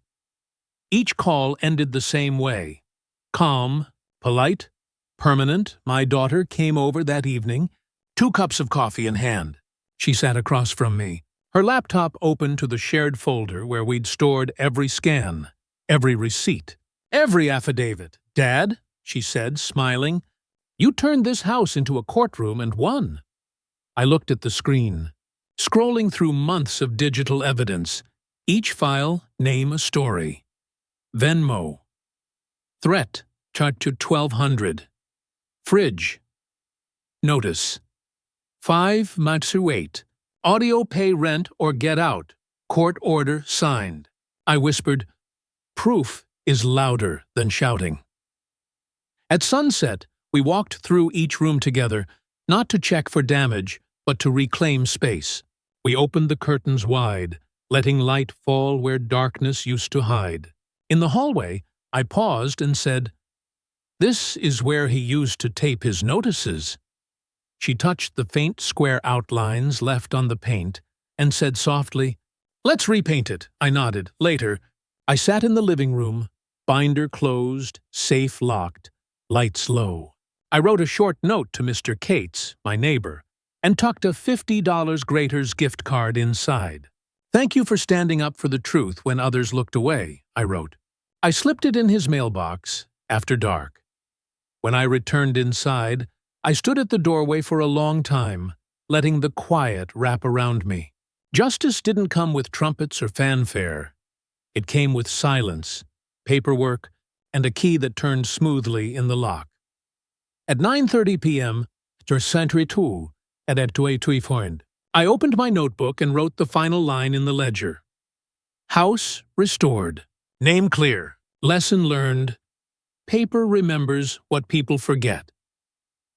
Each call ended the same way. Calm, polite, permanent. My daughter came over that evening, 2 cups of coffee in hand. She sat across from me, her laptop open to the shared folder where we'd stored every scan, every receipt, every affidavit. "Dad," she said, smiling, "you turned this house into a courtroom and won." I looked at the screen, scrolling through months of digital evidence. Each file, name a story. Venmo. Threat, charged to $1,200. Fridge. Notice. 5 Matsuate, Audio pay rent or get out. Court order signed. I whispered, proof is louder than shouting. At sunset, we walked through each room together, not to check for damage, but to reclaim space. We opened the curtains wide, letting light fall where darkness used to hide. In the hallway, I paused and said, "This is where he used to tape his notices." She touched the faint square outlines left on the paint and said softly, "Let's repaint it." I nodded. Later, I sat in the living room, binder closed, safe locked, lights low. I wrote a short note to Mr. Cates, my neighbor, and tucked a $50 Graeter's gift card inside. "Thank you for standing up for the truth when others looked away," I wrote. I slipped it in his mailbox after dark. When I returned inside, I stood at the doorway for a long time, letting the quiet wrap around me. Justice didn't come with trumpets or fanfare. It came with silence, paperwork, and a key that turned smoothly in the lock. At 9:30 p.m., I opened my notebook and wrote the final line in the ledger. House restored. Name clear. Lesson learned. Paper remembers what people forget.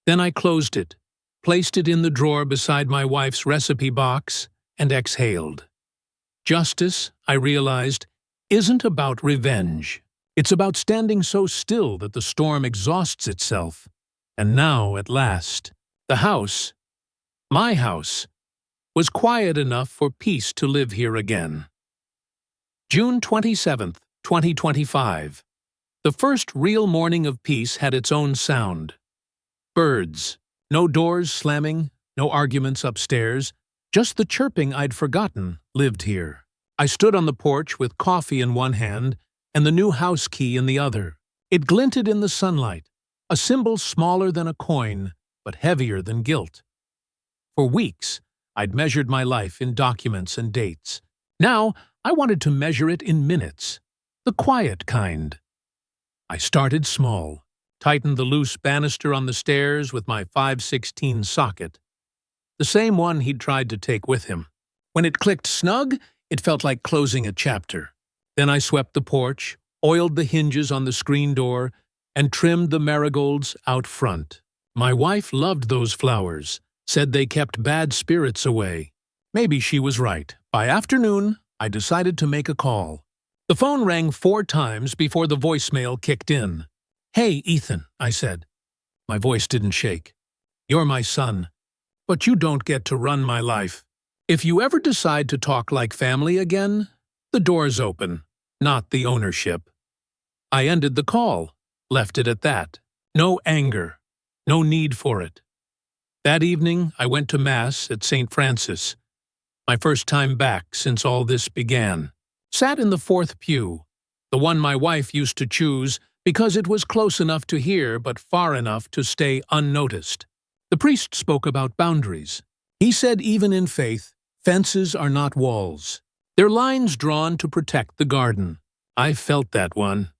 Then I closed it, placed it in the drawer beside my wife's recipe box, and exhaled. Justice, I realized, isn't about revenge. It's about standing so still that the storm exhausts itself. And now, at last, the house, my house, was quiet enough for peace to live here again. June 27th, 2025. The first real morning of peace had its own sound. Birds. No doors slamming, no arguments upstairs, just the chirping I'd forgotten lived here. I stood on the porch with coffee in one hand and the new house key in the other. It glinted in the sunlight, a symbol smaller than a coin, but heavier than guilt. For weeks, I'd measured my life in documents and dates. Now, I wanted to measure it in minutes, the quiet kind. I started small, tightened the loose banister on the stairs with my 5/16 socket, the same one he'd tried to take with him. When it clicked snug, it felt like closing a chapter. Then I swept the porch, oiled the hinges on the screen door, and trimmed the marigolds out front. My wife loved those flowers, said they kept bad spirits away. Maybe she was right. By afternoon, I decided to make a call. The phone rang 4 times before the voicemail kicked in. "Hey, Ethan," I said. My voice didn't shake. "You're my son, but you don't get to run my life. If you ever decide to talk like family again, the door's open, not the ownership." I ended the call, left it at that. No anger, no need for it. That evening, I went to Mass at St. Francis, my first time back since all this began. Sat in the 4th pew, the one my wife used to choose because it was close enough to hear but far enough to stay unnoticed. The priest spoke about boundaries. He said even in faith, fences are not walls. They're lines drawn to protect the garden. I felt that one.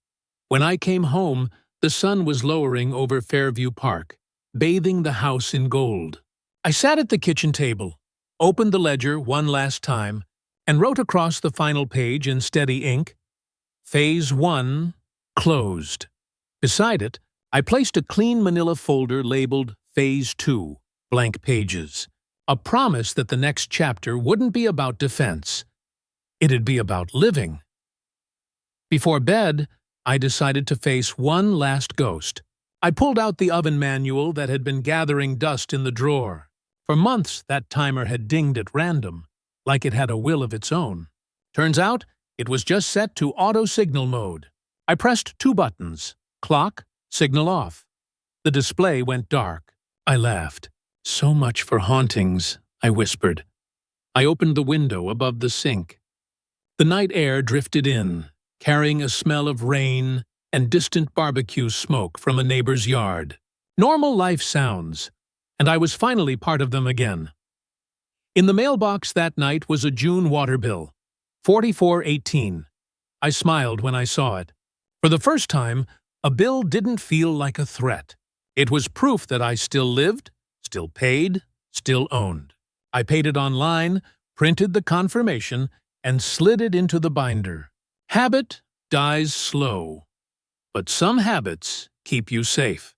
When I came home, the sun was lowering over Fairview Park, bathing the house in gold. I sat at the kitchen table, opened the ledger one last time, and wrote across the final page in steady ink, Phase 1, closed. Beside it, I placed a clean manila folder labeled Phase 2, blank pages, a promise that the next chapter wouldn't be about defense. It'd be about living. Before bed, I decided to face one last ghost. I pulled out the oven manual that had been gathering dust in the drawer. For months, that timer had dinged at random, like it had a will of its own. Turns out, it was just set to auto-signal mode. I pressed 2 buttons, clock, signal off. The display went dark. I laughed. "So much for hauntings," I whispered. I opened the window above the sink. The night air drifted in, carrying a smell of rain and distant barbecue smoke from a neighbor's yard. Normal life sounds, and I was finally part of them again. In the mailbox that night was a June water bill, $44.18. I smiled when I saw it. For the first time, a bill didn't feel like a threat. It was proof that I still lived, still paid, still owned. I paid it online, printed the confirmation, and slid it into the binder. Habit dies slow, but some habits keep you safe.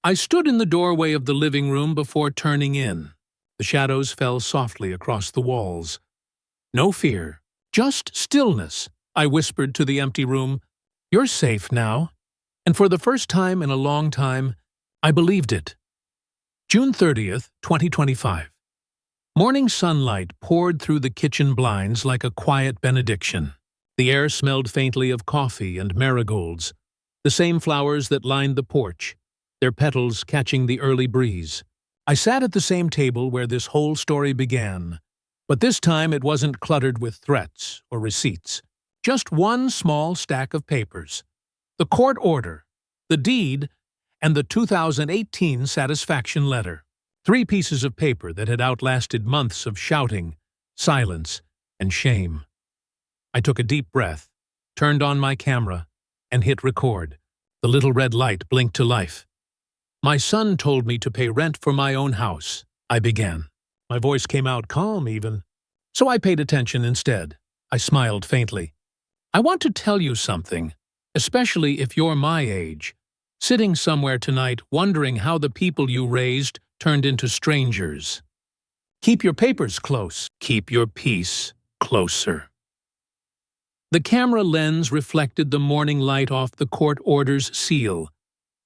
I stood in the doorway of the living room before turning in. The shadows fell softly across the walls. No fear, just stillness, I whispered to the empty room. You're safe now. And for the first time in a long time, I believed it. June 30th, 2025. Morning sunlight poured through the kitchen blinds like a quiet benediction. The air smelled faintly of coffee and marigolds, the same flowers that lined the porch, their petals catching the early breeze. I sat at the same table where this whole story began, but this time it wasn't cluttered with threats or receipts. Just one small stack of papers. The court order, the deed, and the 2018 satisfaction letter. 3 pieces of paper that had outlasted months of shouting, silence, and shame. I took a deep breath, turned on my camera, and hit record. The little red light blinked to life. My son told me to pay rent for my own house, I began. My voice came out calm even, so I paid attention instead. I smiled faintly. I want to tell you something, especially if you're my age, sitting somewhere tonight wondering how the people you raised turned into strangers. Keep your papers close. Keep your peace closer. The camera lens reflected the morning light off the court order's seal,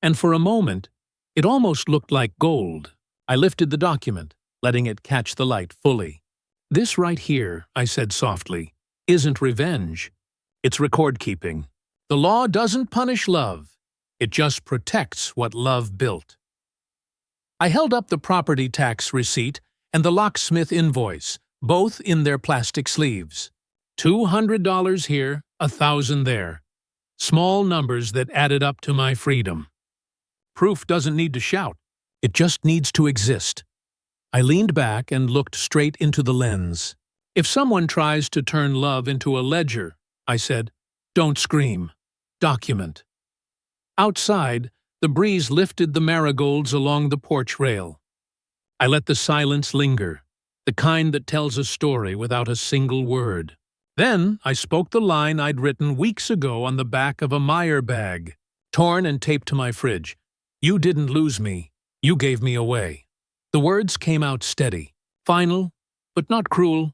and for a moment, it almost looked like gold. I lifted the document, letting it catch the light fully. This right here, I said softly, isn't revenge. It's record-keeping. The law doesn't punish love. It just protects what love built. I held up the property tax receipt and the locksmith invoice, both in their plastic sleeves. $200 here, $1,000 there. Small numbers that added up to my freedom. Proof doesn't need to shout. It just needs to exist. I leaned back and looked straight into the lens. If someone tries to turn love into a ledger, I said, don't scream. Document. Outside, the breeze lifted the marigolds along the porch rail. I let the silence linger, the kind that tells a story without a single word. Then I spoke the line I'd written weeks ago on the back of a Meijer bag, torn and taped to my fridge. You didn't lose me. You gave me away. The words came out steady, final, but not cruel.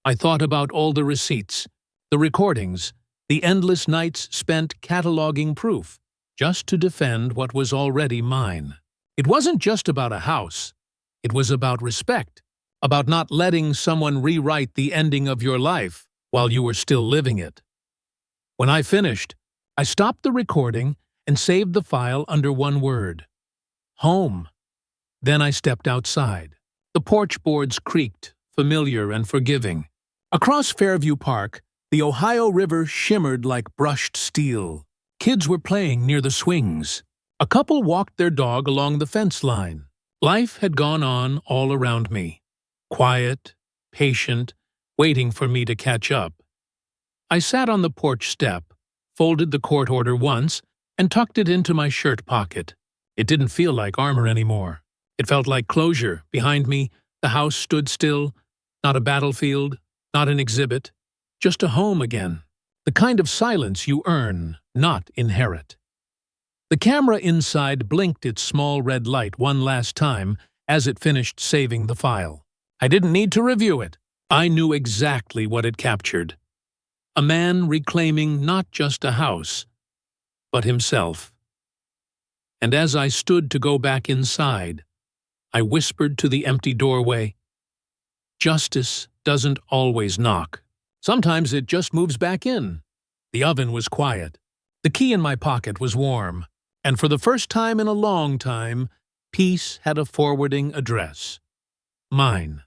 I thought about all the receipts, the recordings, the endless nights spent cataloging proof, just to defend what was already mine. It wasn't just about a house. It was about respect, about not letting someone rewrite the ending of your life while you were still living it. When I finished, I stopped the recording and saved the file under one word: home. Then I stepped outside. The porch boards creaked, familiar and forgiving. Across Fairview Park, the Ohio River shimmered like brushed steel. Kids were playing near the swings. A couple walked their dog along the fence line. Life had gone on all around me, quiet, patient, waiting for me to catch up. I sat on the porch step, folded the court order once, and tucked it into my shirt pocket. It didn't feel like armor anymore. It felt like closure. Behind me, the house stood still, not a battlefield, not an exhibit, just a home again. The kind of silence you earn, not inherit. The camera inside blinked its small red light one last time as it finished saving the file. I didn't need to review it. I knew exactly what it captured. A man reclaiming not just a house, but himself. And as I stood to go back inside, I whispered to the empty doorway, justice doesn't always knock. Sometimes it just moves back in. The oven was quiet. The key in my pocket was warm. And for the first time in a long time, peace had a forwarding address. Mine.